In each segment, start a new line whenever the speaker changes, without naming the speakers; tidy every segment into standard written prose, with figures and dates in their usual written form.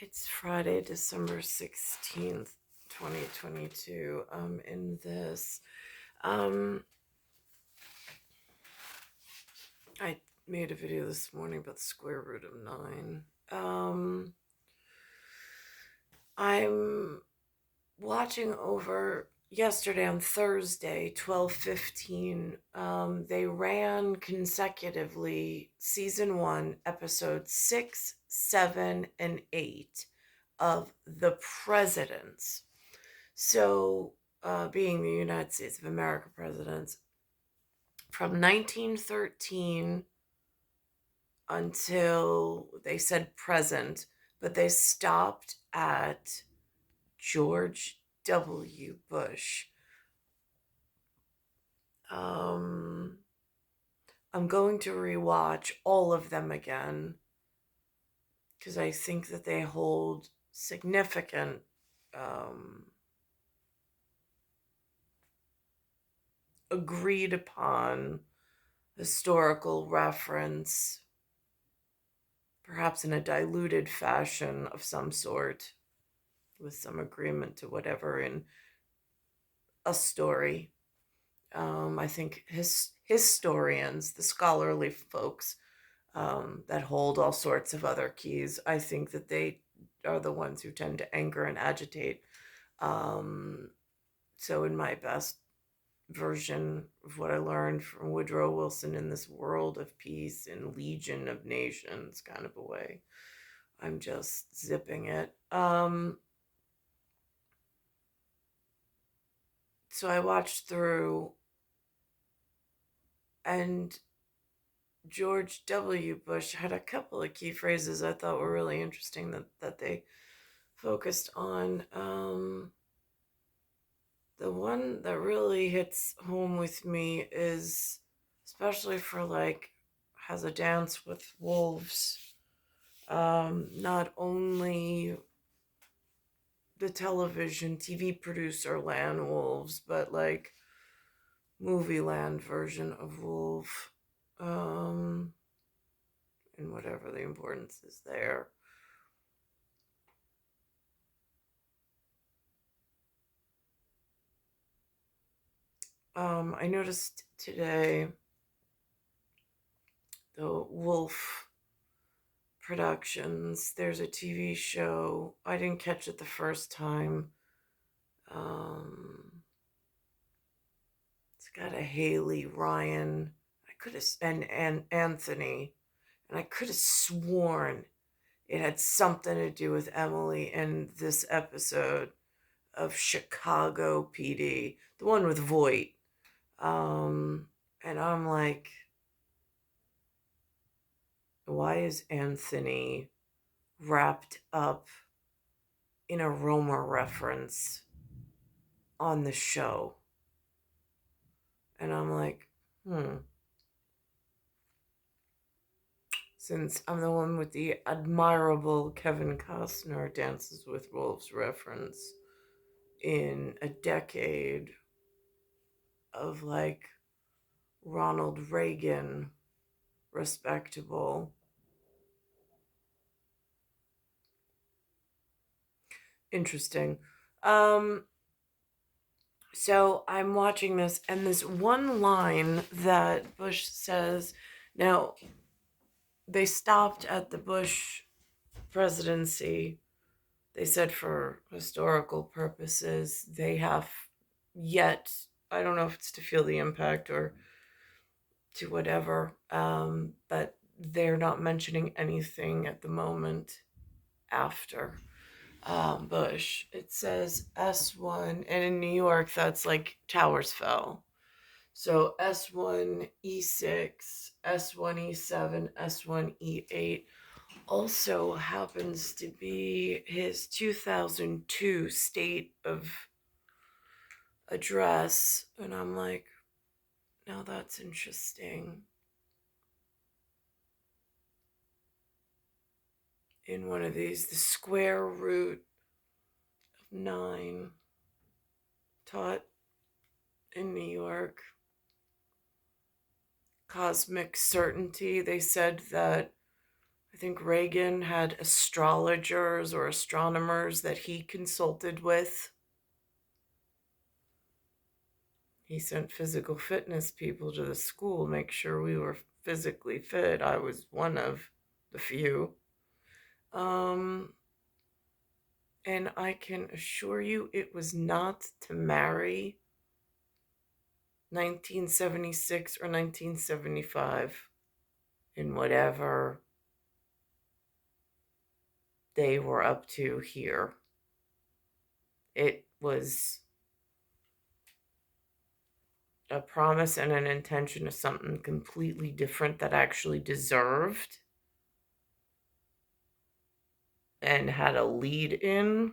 It's Friday, December 16th, 2022. In this. I made a video this morning about the square root of 9. I'm watching over yesterday on Thursday, 12:15. They ran consecutively season 1, episodes 6, 7, and 8 of The Presidents. So, being the United States of America presidents from 1913 until they said present, but they stopped at George W. Bush. I'm going to rewatch all of them again because I think that they hold significant agreed upon historical reference, perhaps in a diluted fashion of some sort, with some agreement to whatever in a story. I think historians, the scholarly folks that hold all sorts of other keys, I think that they are the ones who tend to anger and agitate. So in my best version of what I learned from Woodrow Wilson, in this world of peace and legion of nations kind of a way, I'm just zipping it. So I watched through, and George W. Bush had a couple of key phrases I thought were really interesting that they focused on. The one that really hits home with me is, especially for has a dance with wolves. Not only the TV producer land wolves, but movie land version of wolf. And whatever the importance is there. I noticed today the Wolf Productions, there's a TV show. I didn't catch it the first time. It's got a Haley, Ryan, and Anthony, and I could have sworn it had something to do with Emily in this episode of Chicago PD, the one with Voight. And I'm like, why is Anthony wrapped up in a Roma reference on the show? And I'm like, since I'm the one with the admirable Kevin Costner Dances with Wolves reference in a decade of Ronald Reagan respectable. Interesting. So I'm watching this, and this one line that Bush says, now they stopped at the Bush presidency. They said for historical purposes, they have yet, I don't know if it's to feel the impact or to whatever, but they're not mentioning anything at the moment after Bush. It says S1, and in New York, that's like towers fell. So S1E6, S1E7, S1E8 also happens to be his 2002 state of address. And I'm like, now that's interesting. In one of these, the square root of 9 taught in New York. Cosmic certainty. They said that, I think Reagan had astrologers or astronomers that he consulted with. He sent physical fitness people to the school, make sure we were physically fit. I was one of the few. And I can assure you it was not to marry 1976 or 1975 in whatever they were up to here. It was a promise and an intention of something completely different that actually deserved and had a lead in,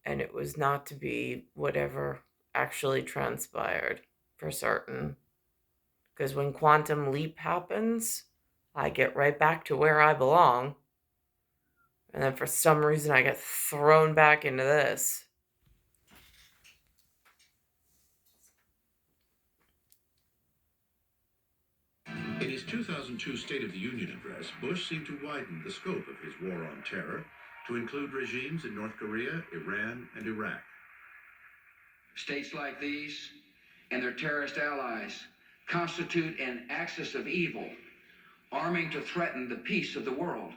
and it was not to be whatever actually transpired for certain. Because when quantum leap happens, I get right back to where I belong. And then for some reason, I get thrown back into this.
In his 2002 State of the Union address, Bush seemed to widen the scope of his war on terror to include regimes in North Korea, Iran, and Iraq.
States like these and their terrorist allies constitute an axis of evil, arming to threaten the peace of the world.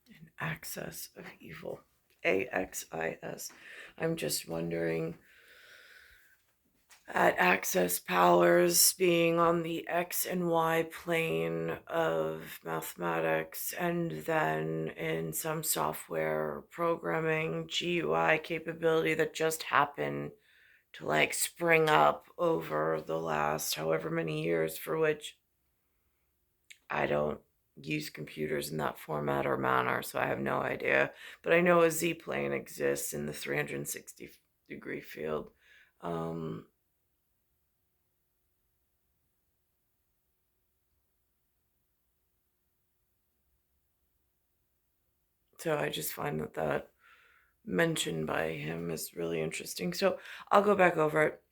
An axis of evil. AXIS. I'm just wondering, at access powers being on the X and Y plane of mathematics, and then in some software programming GUI capability that just happened to like spring up over the last however many years, for which I don't use computers in that format or manner, so I have no idea. But I know a Z-plane exists in the 360-degree field. So I just find that mention by him is really interesting. So I'll go back over it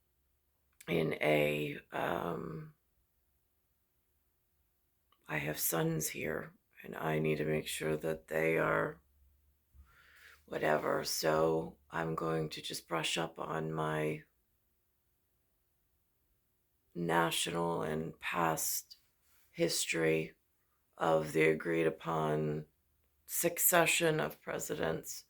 in a I have sons here, and I need to make sure that they are whatever. So I'm going to just brush up on my national and past history of the agreed upon succession of presidents,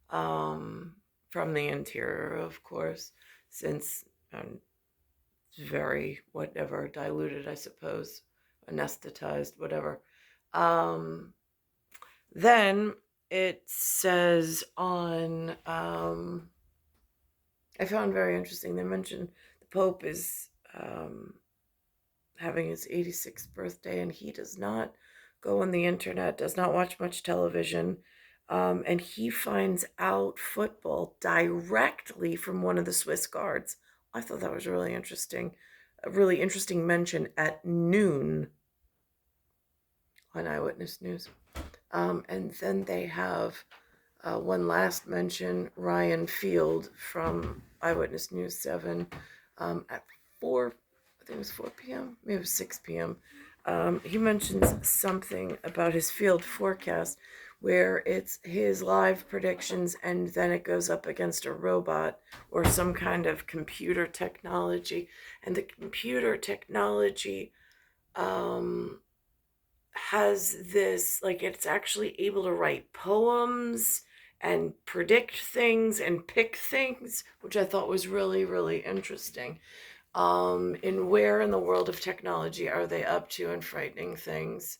from the interior, of course, since it's very whatever diluted, I suppose, anesthetized, whatever. Then it says on, I found very interesting, they mentioned the Pope is having his 86th birthday, and he does not go on the internet, does not watch much television, and he finds out football directly from one of the Swiss guards. I thought that was really interesting. A really interesting mention at noon on Eyewitness News. And then they have one last mention, Ryan Field from Eyewitness News 7, at 4, I think it was 4 p.m., maybe it was 6 p.m. He mentions something about his field forecast where it's his live predictions and then it goes up against a robot or some kind of computer technology. And the computer technology has this, like, it's actually able to write poems and predict things and pick things, which I thought was really, really interesting. In where in the world of technology are they up to in frightening things?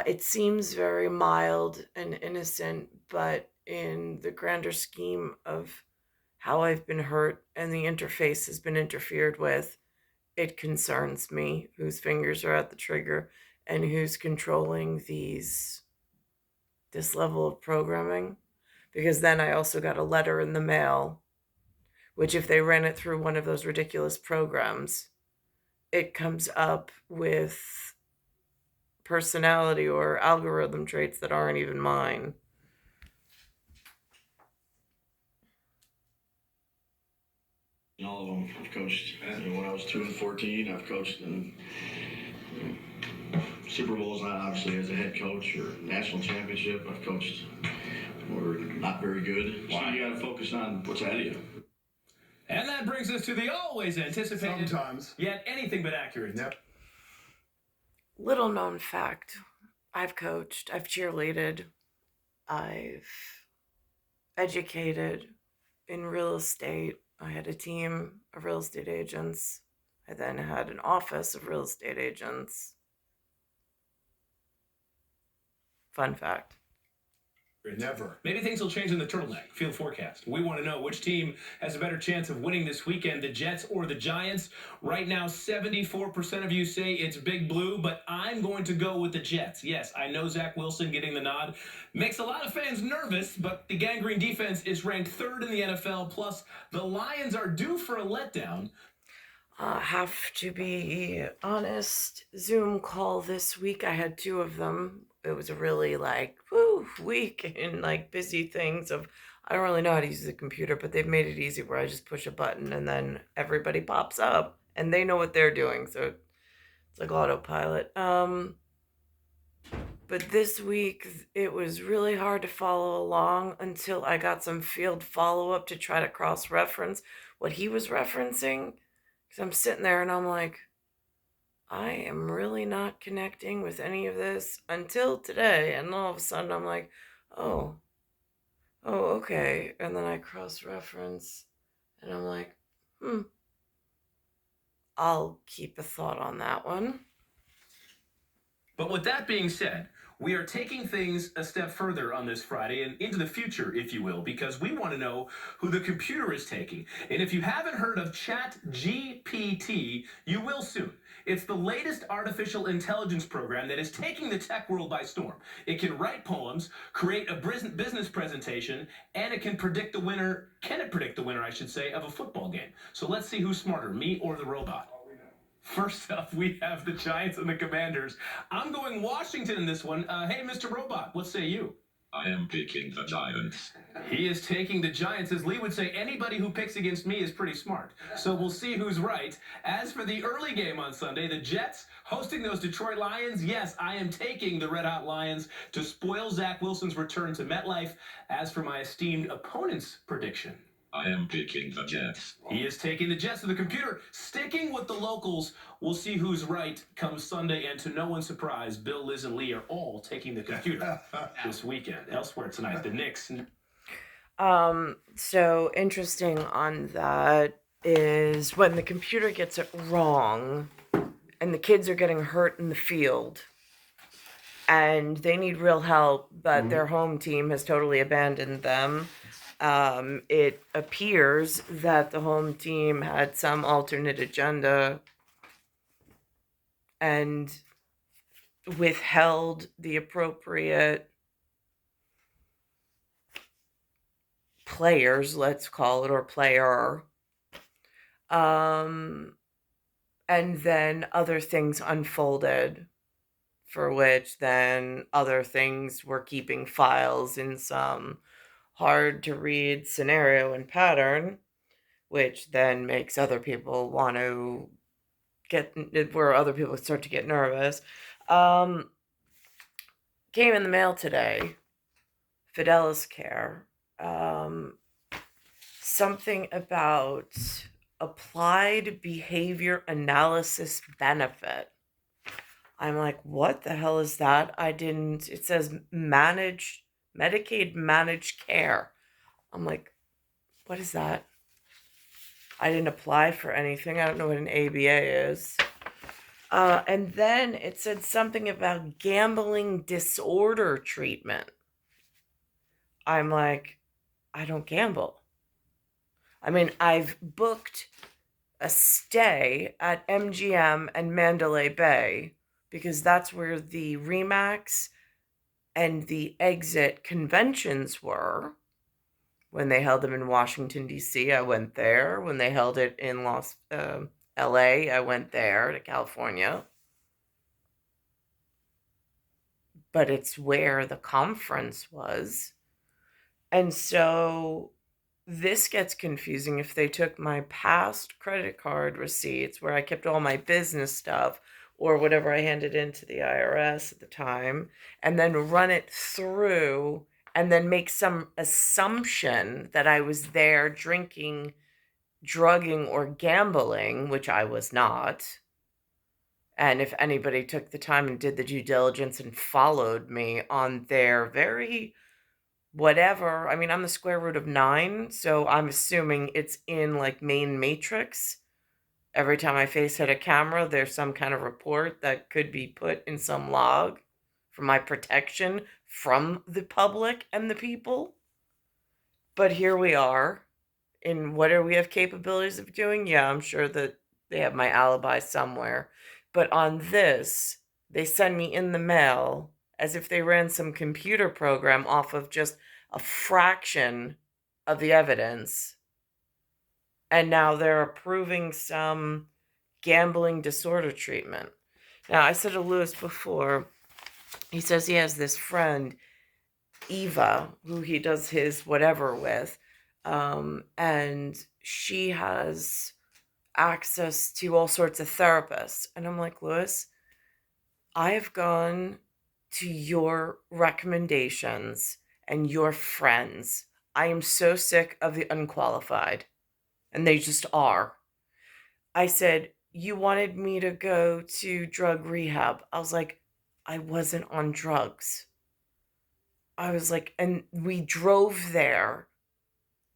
It seems very mild and innocent, but in the grander scheme of how I've been hurt and the interface has been interfered with, it concerns me whose fingers are at the trigger and who's controlling this level of programming. Because then I also got a letter in the mail, which if they ran it through one of those ridiculous programs, it comes up with personality or algorithm traits that aren't even mine.
All of them. I've coached when I was 2 and 14. I've coached in Super Bowls, not obviously as a head coach or national championship. I've coached. We're not very good.
Why?
So you got to focus on what's ahead of you.
And that brings us to the always anticipated,
Sometimes.
yet anything but accurate.
Yep.
Little known fact, I've coached, I've cheerleaded, I've educated in real estate. I had a team of real estate agents. I then had an office of real estate agents. Fun fact.
Never.
Maybe things will change in the turtleneck field forecast. We want to know which team has a better chance of winning this weekend, the Jets or the Giants. Right now, 74% of you say it's Big Blue, but I'm going to go with the Jets. Yes, I know Zach Wilson getting the nod makes a lot of fans nervous, but the gangrene defense is ranked third in the NFL, plus the Lions are due for a letdown.
Have to be honest, Zoom call this week, I had 2 of them. It was a really week in busy things of, I don't really know how to use the computer, but they've made it easy where I just push a button and then everybody pops up and they know what they're doing. So it's like autopilot. But this week it was really hard to follow along until I got some field follow-up to try to cross-reference what he was referencing. Because I'm sitting there and I'm like, I am really not connecting with any of this until today. And all of a sudden I'm like, oh, okay. And then I cross-reference and I'm like, I'll keep a thought on that one.
But with that being said, we are taking things a step further on this Friday and into the future, if you will, because we want to know who the computer is taking. And if you haven't heard of ChatGPT, you will soon. It's the latest artificial intelligence program that is taking the tech world by storm. It can write poems, create a business presentation, and it can predict the winner, I should say, of a football game. So let's see who's smarter, me or the robot. First up, we have the Giants and the Commanders. I'm going Washington in this one. Hey, Mr. Robot, what say you?
I am picking the Giants.
He is taking the Giants. As Lee would say, anybody who picks against me is pretty smart. So we'll see who's right. As for the early game on Sunday, the Jets hosting those Detroit Lions. Yes, I am taking the Red Hot Lions to spoil Zach Wilson's return to MetLife. As for my esteemed opponent's prediction,
I am picking the Jets.
he is taking the Jets to the computer, sticking with the locals. We'll see who's right come Sunday, and to no one's surprise, Bill, Liz, and Lee are all taking the computer this weekend. Elsewhere tonight, the Knicks.
So interesting on that is when the computer gets it wrong and the kids are getting hurt in the field and they need real help, but their home team has totally abandoned them. It appears that the home team had some alternate agenda and withheld the appropriate players, let's call it, or player. And then other things unfolded, for which then other things were keeping files in some hard to read scenario and pattern, which then makes other people want to where other people start to get nervous. Came in the mail today, Fidelis Care, something about applied behavior analysis benefit. I'm like, what the hell is that? It says Medicaid managed care. I'm like, what is that? I didn't apply for anything. I don't know what an ABA is. And then it said something about gambling disorder treatment. I'm like, I don't gamble. I mean, I've booked a stay at MGM and Mandalay Bay because that's where the RE/MAX and the Exit conventions were. When they held them in Washington, D.C., I went there. When they held it in L.A., I went there to California. But it's where the conference was. And so this gets confusing if they took my past credit card receipts where I kept all my business stuff or whatever I handed in to the IRS at the time, and then run it through and then make some assumption that I was there drinking, drugging, or gambling, which I was not. And if anybody took the time and did the due diligence and followed me on their very whatever, I mean, I'm the square root of 9, so I'm assuming it's in like main matrix. Every time my face hit a camera, there's some kind of report that could be put in some log for my protection from the public and the people. But here we are. And what do we have capabilities of doing? Yeah, I'm sure that they have my alibi somewhere. But on this, they send me in the mail as if they ran some computer program off of just a fraction of the evidence. And now they're approving some gambling disorder treatment. Now, I said to Lewis before, he says he has this friend, Eva, who he does his whatever with, and she has access to all sorts of therapists. And I'm like, Lewis, I have gone to your recommendations and your friends. I am so sick of the unqualified. And they just are. I said, you wanted me to go to drug rehab. I was like, I wasn't on drugs. I was like, and we drove there.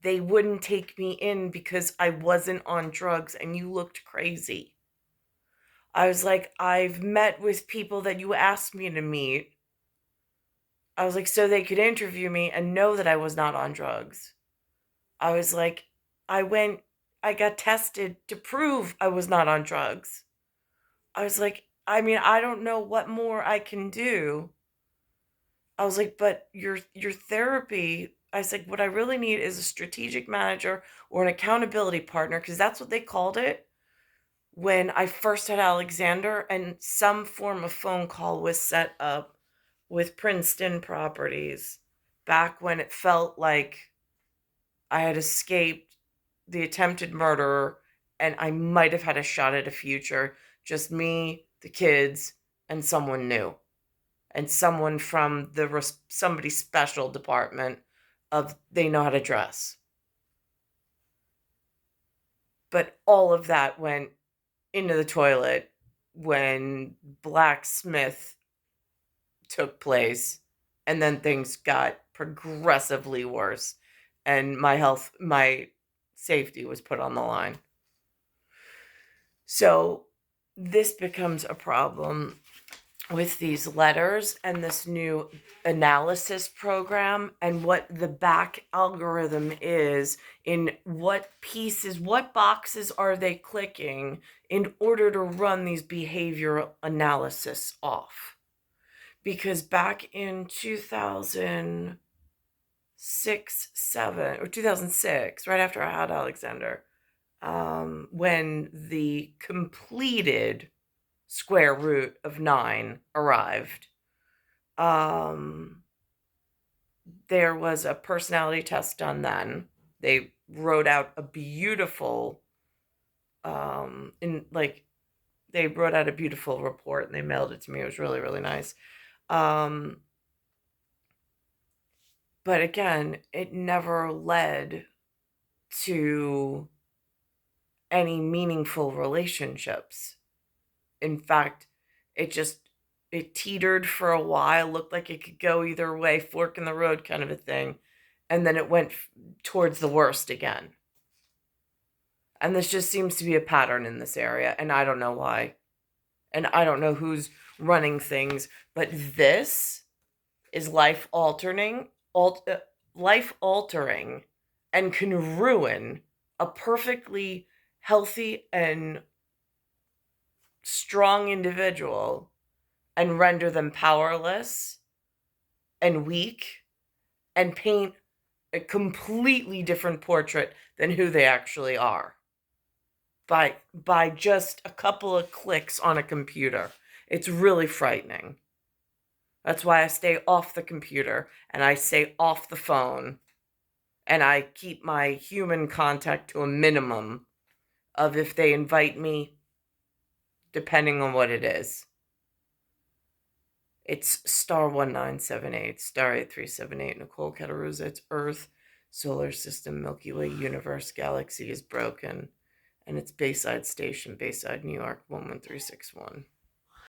They wouldn't take me in because I wasn't on drugs and you looked crazy. I was like, I've met with people that you asked me to meet. I was like, so they could interview me and know that I was not on drugs. I was like, I got tested to prove I was not on drugs. I was like, I mean, I don't know what more I can do. I was like, but your therapy, I was like, what I really need is a strategic manager or an accountability partner, because that's what they called it when I first had Alexander, and some form of phone call was set up with Princeton Properties back when it felt like I had escaped the attempted murderer and I might have had a shot at a future. Just me, the kids, and someone new. And someone from the somebody special department of they know how to dress. But all of that went into the toilet when Blacksmith took place, and then things got progressively worse, and my safety was put on the line. So this becomes a problem with these letters and this new analysis program, and what the back algorithm is, in what pieces, what boxes are they clicking in order to run these behavioral analysis off. Because back in 2006, right after I had Alexander, when the completed square root of 9 arrived, there was a personality test done then. They wrote out a beautiful, they wrote out a beautiful report and they mailed it to me. It was really, really nice. But again, it never led to any meaningful relationships. In fact, it teetered for a while, looked like it could go either way, fork in the road kind of a thing. And then it went towards the worst again. And this just seems to be a pattern in this area, and I don't know why. And I don't know who's running things, but this is life-altering, and can ruin a perfectly healthy and strong individual and render them powerless and weak and paint a completely different portrait than who they actually are by just a couple of clicks on a computer. It's really frightening. That's why I stay off the computer and I stay off the phone and I keep my human contact to a minimum of if they invite me depending on what it is. It's star 1978, star 8378, Nicole, Cattaruzza. It's Earth, solar system, Milky Way, universe, galaxy is broken. And it's Bayside Station, Bayside, New York, 11361.